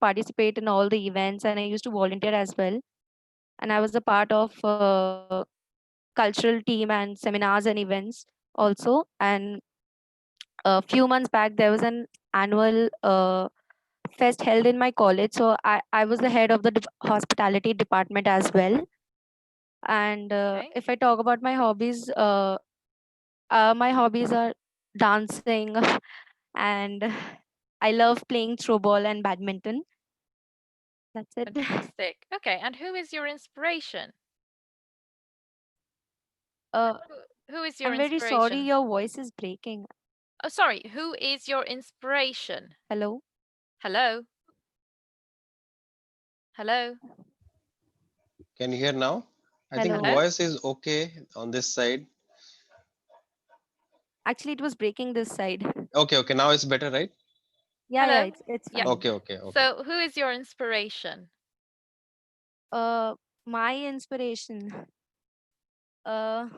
participate in all the events, and I used to volunteer as well. And I was a part of cultural team and seminars and events also. And a few months back, there was an annual fest held in my college. So I was the head of the hospitality department as well. And Okay. if I talk about my hobbies are dancing, and I love playing throwball and badminton. That's it. Fantastic. Okay, and who is your inspiration? Uh, Who is your I'm very sorry, inspiration? your voice is breaking. Oh, sorry. Who is your inspiration? Hello? Hello? Hello? Can you hear now? I think Hello? Hello? voice is okay on this side. Actually, it was breaking this side. Okay, okay. Now it's better, right? Yeah, Hello? it's Yeah. fine. Okay, okay, okay. So, who is your inspiration? Uh, my inspiration. Uh,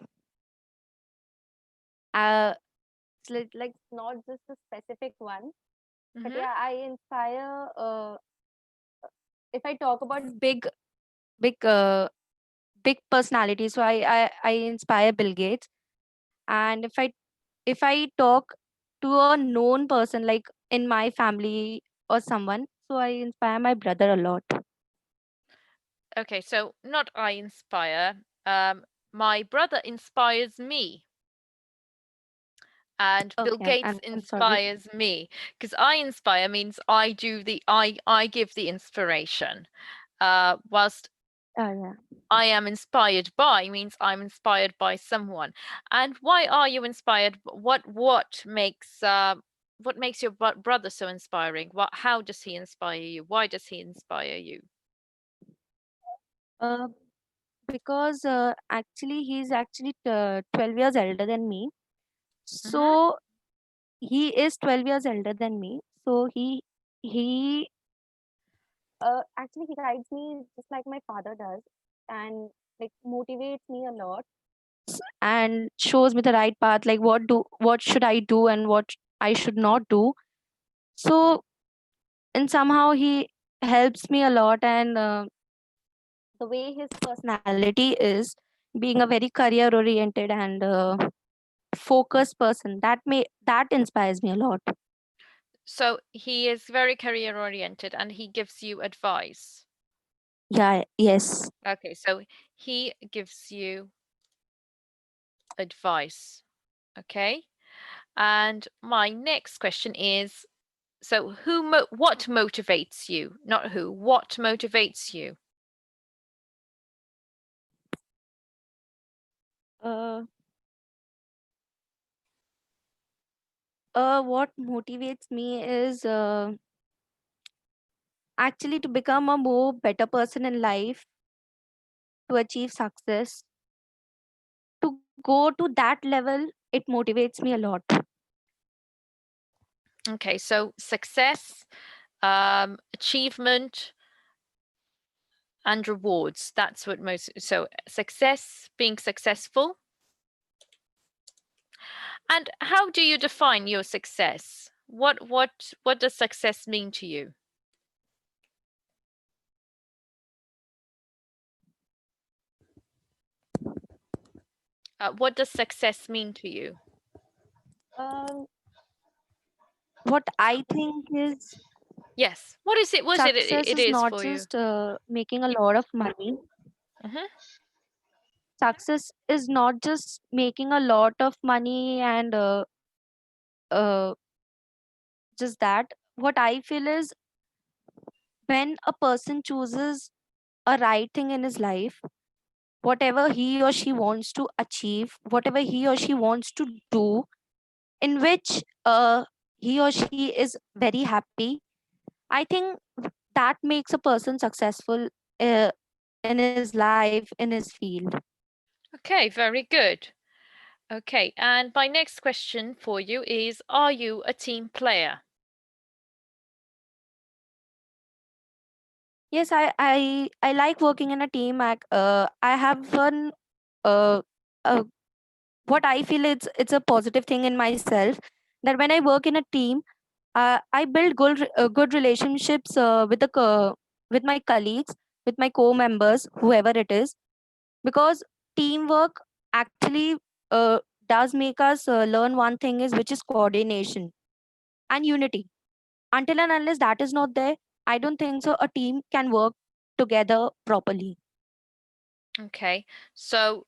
it's like not just a specific one, but Mm-hmm. yeah, I inspire. If I talk about big, big personalities, so I inspire Bill Gates. And if I talk to a known person, like in my family or someone, so I inspire my brother a lot. Okay, so not I inspire. Um, my brother inspires me, and Bill Okay, Gates I'm sorry. inspires me, because I inspire means I give the inspiration. Whilst Yeah. I am inspired by means I'm inspired by someone. And why are you inspired? What makes your brother so inspiring? How does he inspire you? Why does he inspire you? Uh, because actually he's actually 12 years elder than me. Mm-hmm. So he is 12 years elder than me. So he actually he guides me just like my father does, and like motivates me a lot and shows me the right path, like what should I do and what I should not do. So and somehow he helps me a lot. And the way his personality is, being a very career oriented and focused person, that inspires me a lot. So he is very career oriented and he gives you advice. Yeah, yes. Okay, so he gives you advice. Okay. And my next question is, so what motivates you? Not who, what motivates you? uh what motivates me is actually to become a more better person in life, to achieve success, to go to that level. It motivates me a lot. Okay, so success, achievement, and rewards. That's what so success, being successful. And how do you define your success? What does success mean to you? What does success mean to you? um, what I think is, Yes. What is it? Was it success it is is not for you? just making a lot of money. Mm-hmm. Success is not just making a lot of money and uh, just that. What I feel is, when a person chooses a right thing in his life, whatever he or she wants to achieve, whatever he or she wants to do, in which he or she is very happy, I think that makes a person successful in his life, in his field. Okay, very good. Okay, and my next question for you is, are you a team player? Yes, I like working in a team. I have one uh, uh, what I feel, it's a positive thing in myself, that when I work in a team, I build good relationships with my colleagues, with my co-members, whoever it is, because teamwork actually does make us learn one thing is which is coordination and unity. Until and unless that is not there, I don't think so a team can work together properly. Okay, so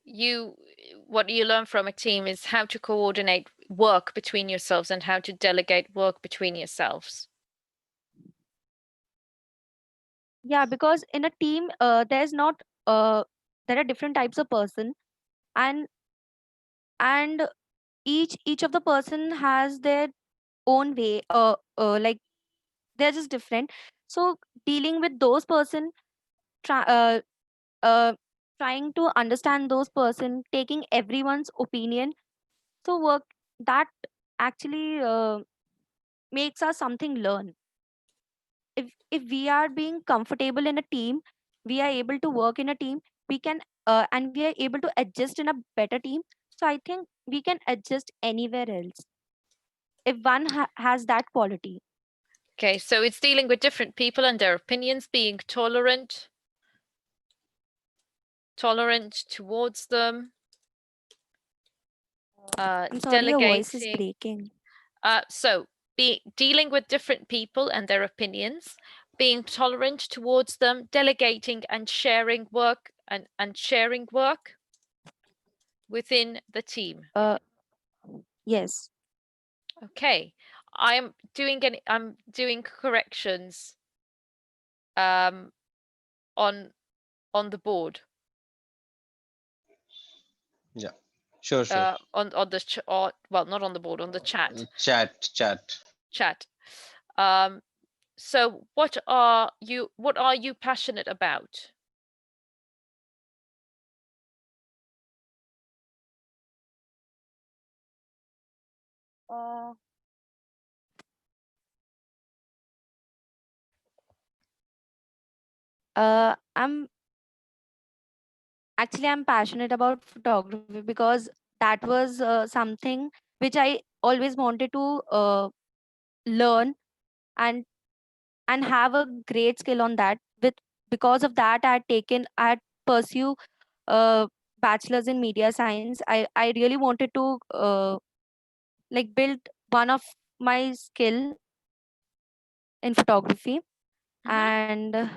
what you learn from a team is how to coordinate work between yourselves and how to delegate work between yourselves. Yeah, because in a team, there's not there are different types of person, and and each of the person has their own way. Like they're just different. So dealing with those person, try, uh, trying to understand those person, taking everyone's opinion, so work that actually makes us something learn. If we are being comfortable in a team, we are able to work in a team, we can and we are able to adjust in a better team. So I think we can adjust anywhere else if one has that quality. Okay, so it's dealing with different people and their opinions, being tolerant towards them, I'm sorry, your voice is delegating. breaking. So dealing with different people and their opinions, being tolerant towards them, delegating and sharing work and sharing work within the team. Yes. Okay, I'm doing corrections on the board. Yeah, sure, sure. On the well, not on the board, on the chat. Chat. So what are you passionate about? uh, I'm I'm passionate about photography because that was something which I always wanted to learn and have a great skill on that. With Because of that, I had pursue uh, bachelor's in media science. I really wanted to build one of my skill in photography, and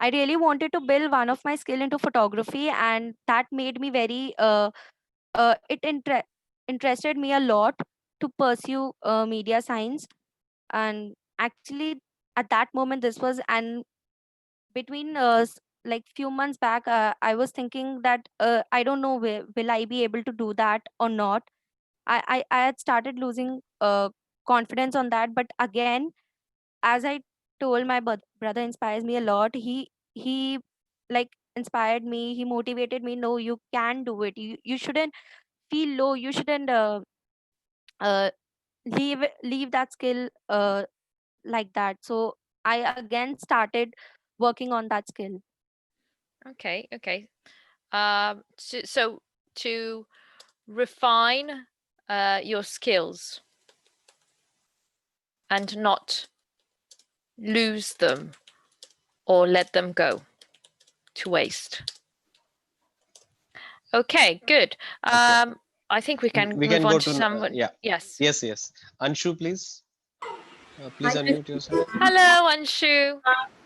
I really wanted to build one of my skill into photography, and that made me very interested me a lot to pursue media science. And actually, at that moment, this was and between few months back, I was thinking that I don't know will I be able to do that or not. I had started losing confidence on that, but again, as I told, my brother inspires me a lot. He inspired me. He motivated me. No, you can do it. You shouldn't feel low. You shouldn't uh, leave that skill like that. So I again started working on that skill. Okay. So to refine your skills and not lose them or let them go to waste. Okay, good. Okay. I think we can We move can on go to to someone. yeah. Yes. Yes. Anshu, please. Please Hi, unmute yourself. Hello, Anshu.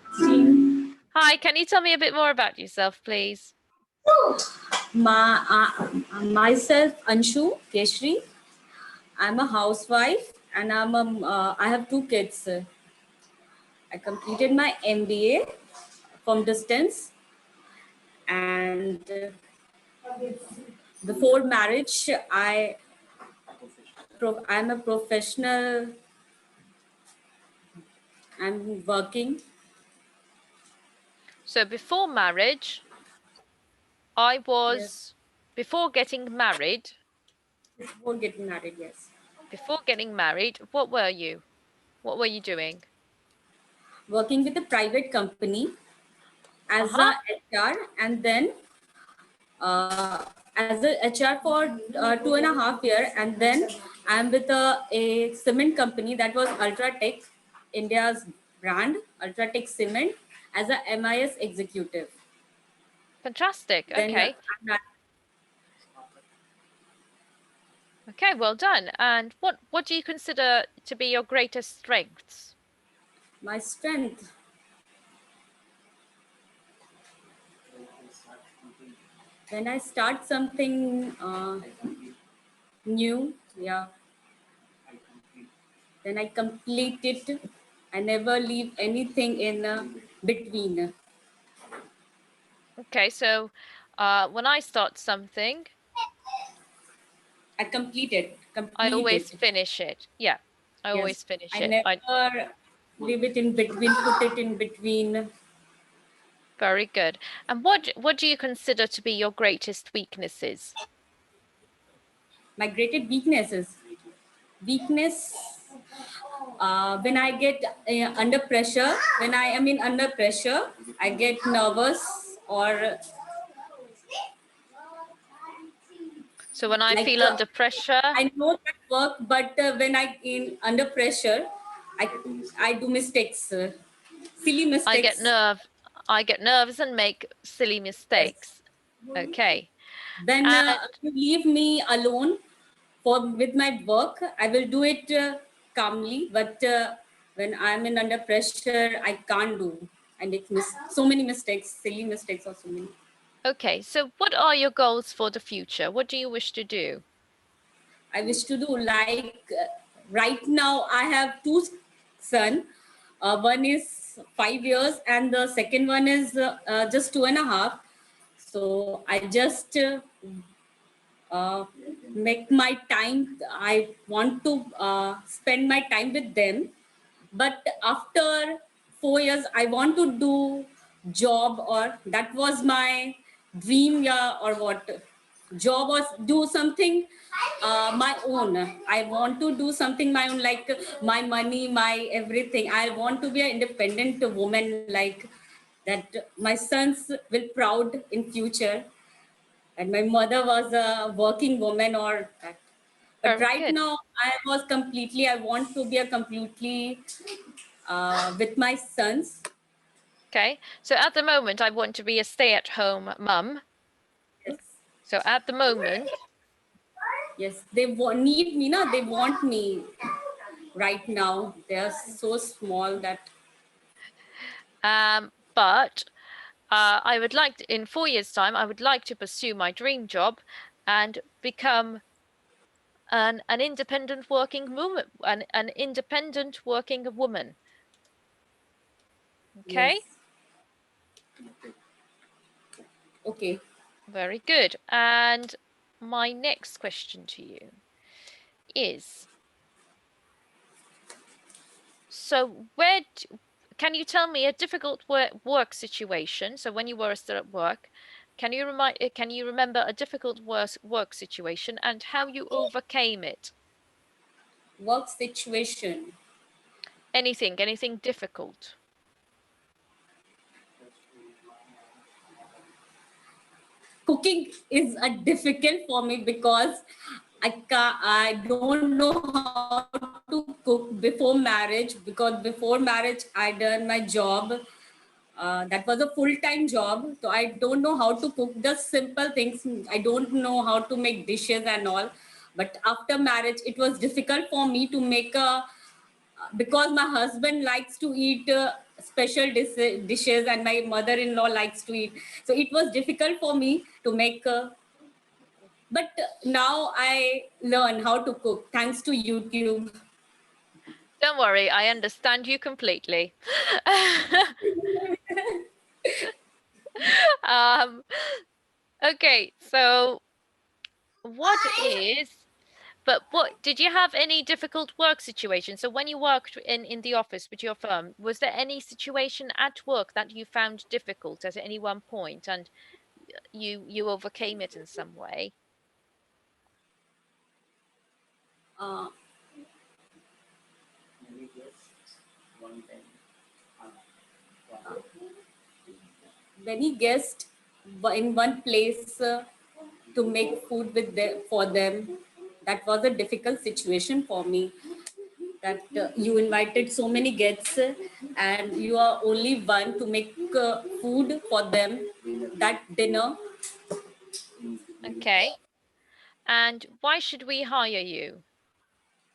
Christine. Hi, can you tell me a bit more about yourself, please? Myself, Anshu Keshri. I'm a housewife and I have two kids. I completed my MBA from distance, and before marriage, I'm a professional. I'm working. So before marriage, Yes, before getting married, before getting married. Yes, what were you? What were you doing? working with a private company as a HR, and then as a HR for 2.5 years, and then I'm with a cement company that was Ultratech, India's brand, Ultratech Cement, as a MIS executive. Fantastic. Then Okay. I'm not- Okay, well done. And what do you consider to be your greatest strengths? my strength. When I start something new, yeah, then I complete it. I never leave anything in between. Okay, so when I start something, I complete it. I Complete always it. finish it. Yeah, I Yes. always finish I it. never leave it in between, put it in between. Very good. And what do you consider to be your greatest weaknesses? My greatest weaknesses. Weakness, when I get under pressure, when I am in under pressure, I get nervous or So when I like feel under pressure, I know that work, but when I in under pressure, I do mistakes, silly I get mistakes. nerves and make silly Yes. mistakes. Okay. When And you leave me alone for with my work, I will do it calmly. But when I'm in under pressure, I can't do. I make so many mistakes, silly mistakes, or so many. okay, so what are your goals for the future? What do you wish to do? I wish to do like right now. I have two sons. One is 5 years, and the second one is just 2.5. So I just make my time. I want to spend my time with them. But after 4 years, I want to do job, or that was my dream, yeah, or what job, or do something my own. I want to do something my own, like my money, my everything. I want to be an independent woman, like that. My sons will proud in future, and my mother was a working woman or that. But Very right good. now, I want to be a completely with my sons. Okay. So at the moment, I want to be a stay-at-home mum. Yes, So at the moment, yes, they need me, no? They want me right now. They are so small that but I would like to, in 4 years' time, I would like to pursue my dream job and become an independent working woman, an independent working woman. yes. Okay. Okay. Very good. And my next question to you is, so can you tell me a difficult work situation? So when you were still at work, can you remember a difficult work situation and how you overcame it? Work situation. Anything difficult? Cooking is a difficult for me because I don't know how to cook before marriage, because before marriage I done my job. That was a full-time job, so I don't know how to cook the simple things. I don't know how to make dishes and all. But after marriage, it was difficult for me to make a, because my husband likes to eat special dishes, and my mother-in-law likes to eat. So it was difficult for me to make. But now I learn how to cook thanks to YouTube. Don't worry, I understand you completely. um, okay, so what did you have any difficult work situation? So when you worked in the office with your firm, was there any situation at work that you found difficult at any one point and you overcame it in some way? Uh, Many guests in one place to make food with them, for them. that was a difficult situation for me. That you invited so many guests and you are only one to make food for them, that dinner. Okay. And why should we hire you?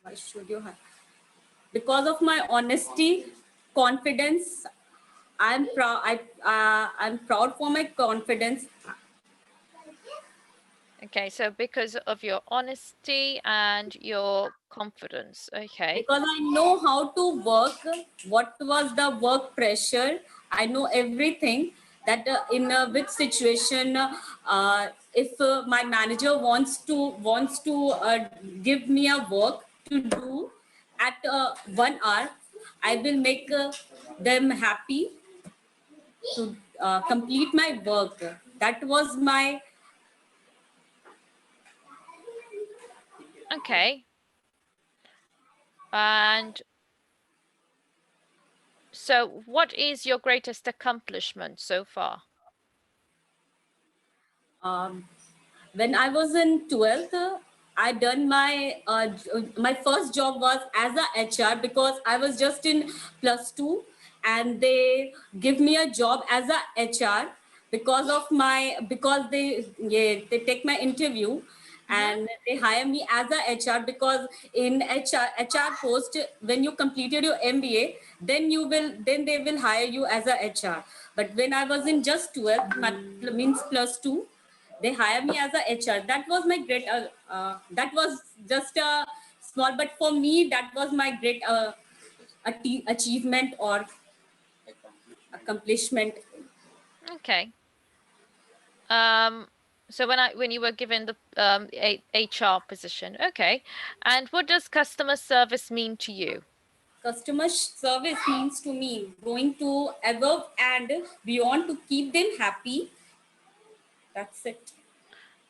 Why should you have? Because of my honesty, confidence. I'm proud. I'm proud for my confidence. Okay, so because of your honesty and your confidence. Okay. Because I know how to work, what was the work pressure. I know everything that in which situation, if my manager wants to give me a work to do at 1 hour, I will make them happy to complete my work. That was my Okay. And so what is your greatest accomplishment so far? When I was in 12th, I done my first job was as a HR because I was just in +2, and they give me a job as a HR because they take my interview and they hire me as a HR because in HR post, when you completed your MBA, then they will hire you as a HR. But when I was in just 12, means +2, they hire me as a HR. That was my great. That was just a small, but for me, that was my great achievement or accomplishment. Okay. So when you were given the HR position, okay. And what does customer service mean to you? Customer service means to me going to above and beyond to keep them happy. That's it.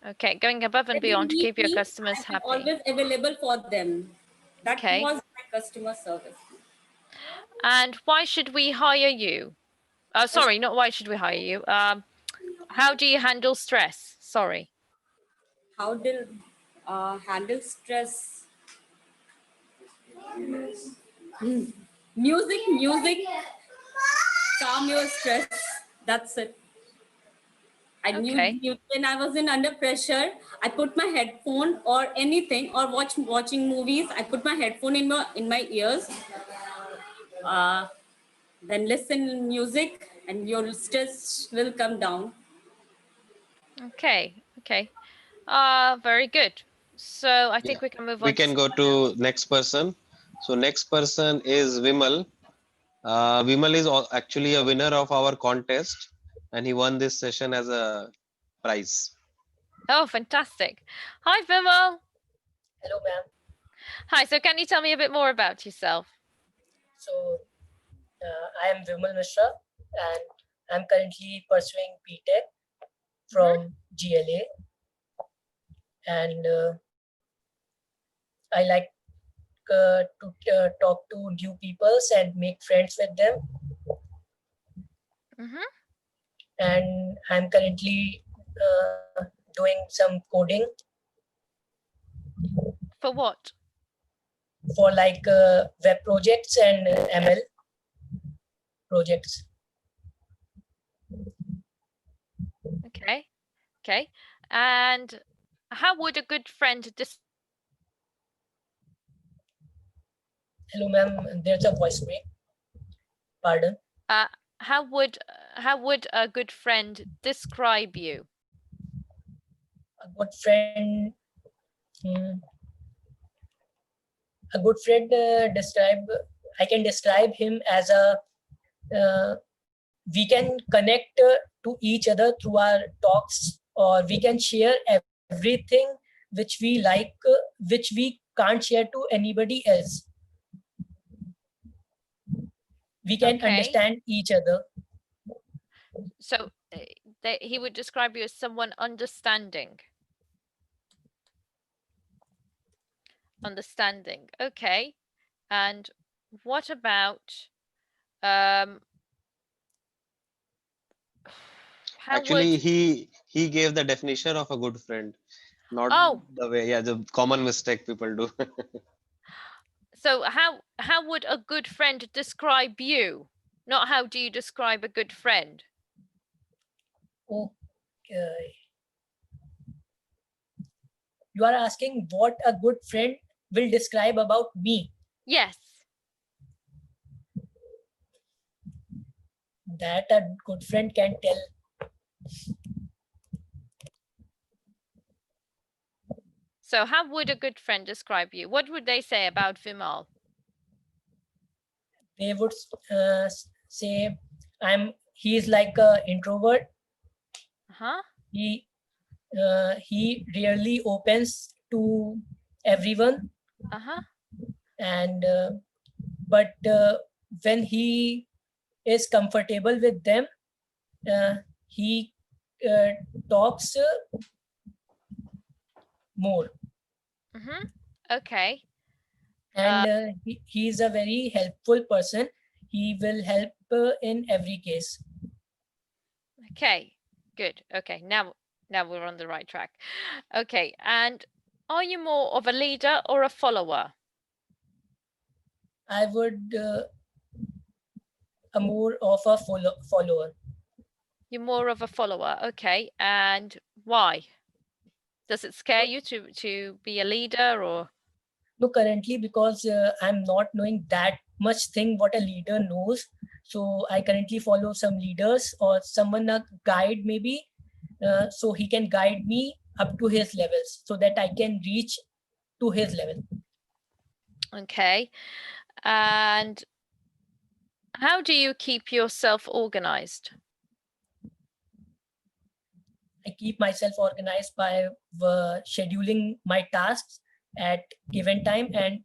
Okay, going above and When they beyond to need keep your me, customers I am happy. always available for them. That Okay. was my customer service. And why should we hire you? Sorry, not why should we hire you? How do you handle stress? Sorry. How do handle stress? Music, calm your stress. That's it. I Okay. knew when I was in under pressure, I put my headphone or anything or watching movies. I put my headphone in my ears. Uh, then listen music, and your stress will come down. Okay. Okay. Very good. So I think Yeah, we can move we on to can go someone else. to next person. So next person is Vimal. Vimal is actually a winner of our contest, and he won this session as a prize. Oh, fantastic. Hi, Vimal. Hello, ma'am. Hi. So can you tell me a bit more about yourself? So, I am Vimal Mishra and I'm currently pursuing BTech from GLA. And I like to talk to new people and make friends with them. And I'm currently doing some coding For what? for like web projects and ML projects. Okay. Okay. And how would a good friend Hello, ma'am. There's a voice break. Pardon. how would a good friend describe you? A good friend. A good friend I can describe him as a we can connect to each other through our talks, or we can share everything which we like, which we can't share to anybody else. We can understand each other. So he would describe you as someone understanding. Understanding. Okay. And what about Actually, he gave the definition of a good friend. Not Oh. the way, yeah, the common mistake people do. So how would a good friend describe you? Not how do you describe a good friend? Okay. You are asking what a good friend will describe about me. Yes. That a good friend can tell. So how would a good friend describe you? What would they say about Vimal? They would say he is like a introvert. Huh? He rarely opens to everyone, Uh-huh. and but when he is comfortable with them, he talks more, Mm-hmm. Okay. and he is a very helpful person. He will help in every case. Okay. Good. Okay. Now we're on the right track. Okay. And are you more of a leader or a follower? I would a more of a follower. You're more of a follower. Okay. And why? Does it scare you to be a leader or? No, currently because I'm not knowing that much thing what a leader knows. So I currently follow some leaders or someone a guide maybe, so he can guide me up to his levels so that I can reach to his level. Okay. And how do you keep yourself organized? I keep myself organized by scheduling my tasks at given time and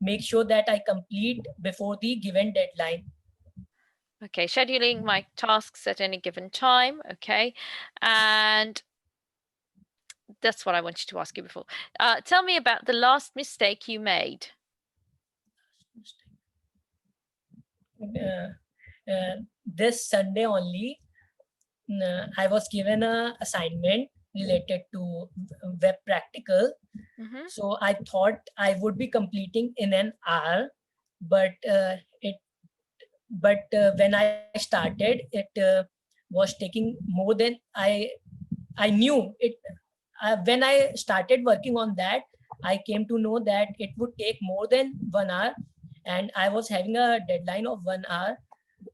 make sure that I complete before the given deadline. Okay, scheduling my tasks at any given time. Okay. And that's what I wanted to ask you before. Tell me about the last mistake you made. This Sunday only, I was given a assignment related to web practical. Mm-hmm. So I thought I would be completing in an hour, but when I started, it was taking more than I knew it. When I started working on that, I came to know that it would take more than 1 hour, and I was having a deadline of 1 hour.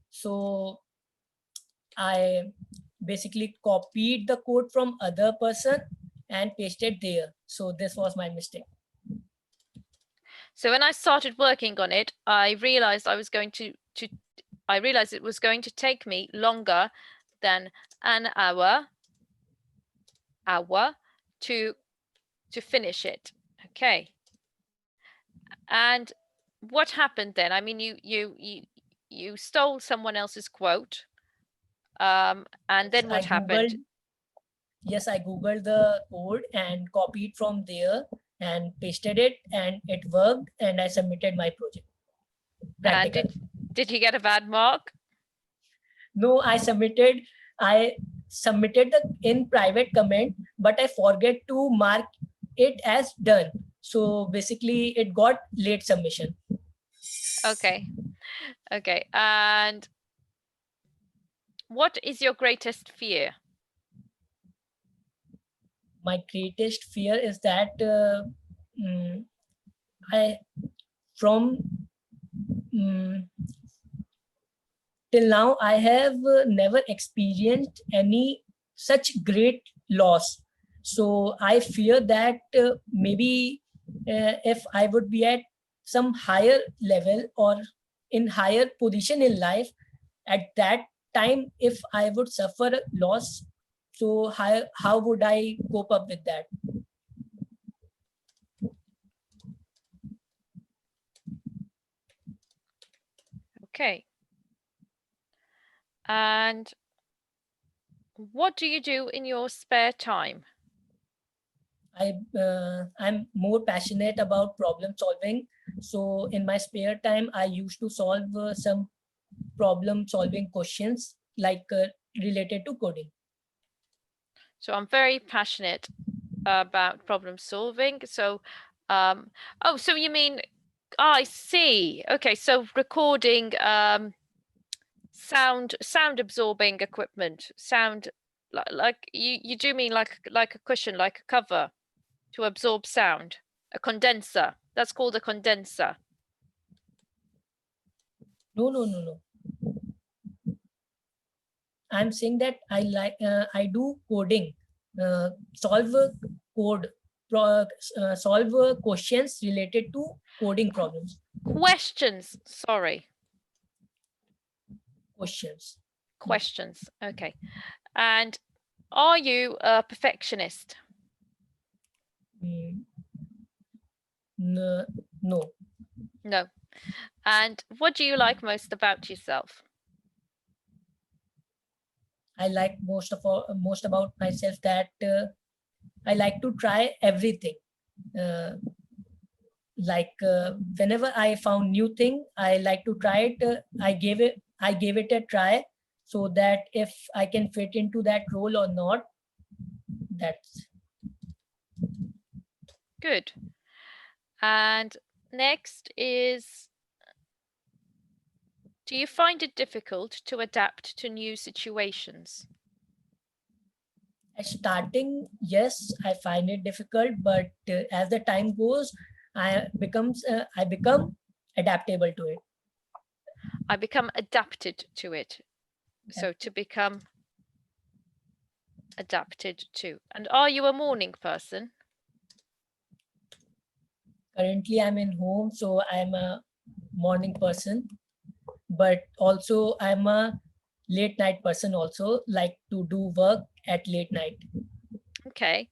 So I basically copied the code from other person and pasted there. So this was my mistake. So when I started working on it, I realized I realized it was going to take me longer than an hour to finish it. Okay. And what happened then? I mean, you stole someone else's quote. And then what happened? Yes, I googled the code and copied from there and pasted it, and it worked, and I submitted my project. And did you get a bad mark? No, I submitted the in private comment, but I forget to mark it as done. So basically it got late submission. Okay. Okay. And what is your greatest fear? My greatest fear is that till now I have never experienced any such great loss. So I fear that maybe if I would be at some higher level or in higher position in life, at that time, if I would suffer loss, so how would I cope up with that? Okay. And what do you do in your spare time? I'm more passionate about problem solving. So in my spare time, I used to solve some problem solving questions like related to coding. So I'm very passionate about problem solving. So, oh, so you mean, I see. Okay, so recording, sound absorbing equipment, sound like you do mean like a cushion, like a cover to absorb sound, a condenser. That's called a condenser. No. I'm saying that I do coding, solve a code, solve questions related to coding problems. Questions, sorry, Questions. questions. Okay. And are you a perfectionist? No. No. And what do you like most about yourself? I like most about myself that I like to try everything. Whenever I found new thing, I like to try it. I gave it a try, so that if I can fit into that role or not. That's Good. And next is, do you find it difficult to adapt to new situations? starting. Yes, I find it difficult, but as the time goes, I become adaptable to it. I become adapted to it. So to become adapted to. And are you a morning person? Currently, I'm in home, so I'm a morning person, but also I'm a late night person also, like to do work at late night. Okay.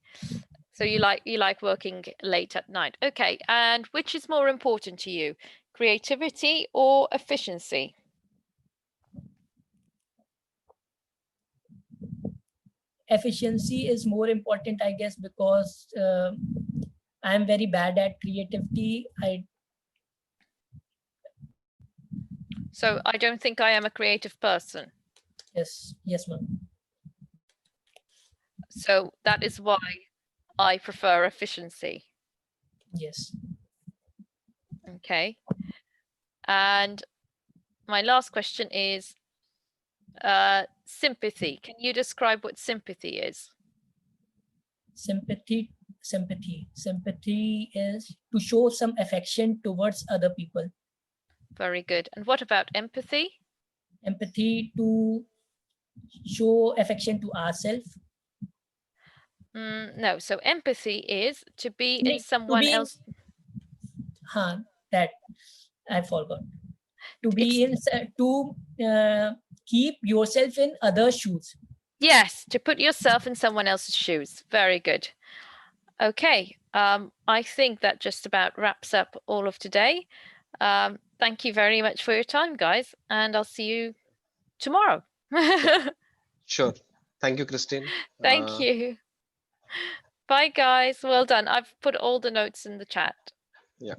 So you like working late at night. Okay. And which is more important to you, creativity or efficiency? Efficiency is more important, I guess, because I'm very bad at creativity. So I don't think I am a creative person. Yes, ma'am. So that is why I prefer efficiency. Yes. Okay. And my last question is sympathy. Can you describe what sympathy is? Sympathy is to show some affection towards other people. Very good. And what about empathy? Empathy, to show affection to ourselves. No. So empathy is to be in someone else. That I forgot. To be in, to keep yourself in other shoes. Yes, to put yourself in someone else's shoes. Very good. Okay. I think that just about wraps up all of today. Thank you very much for your time, guys, and I'll see you tomorrow. Sure. Thank you, Christine. Thank you. Bye, guys. Well done. I've put all the notes in the chat. Yeah.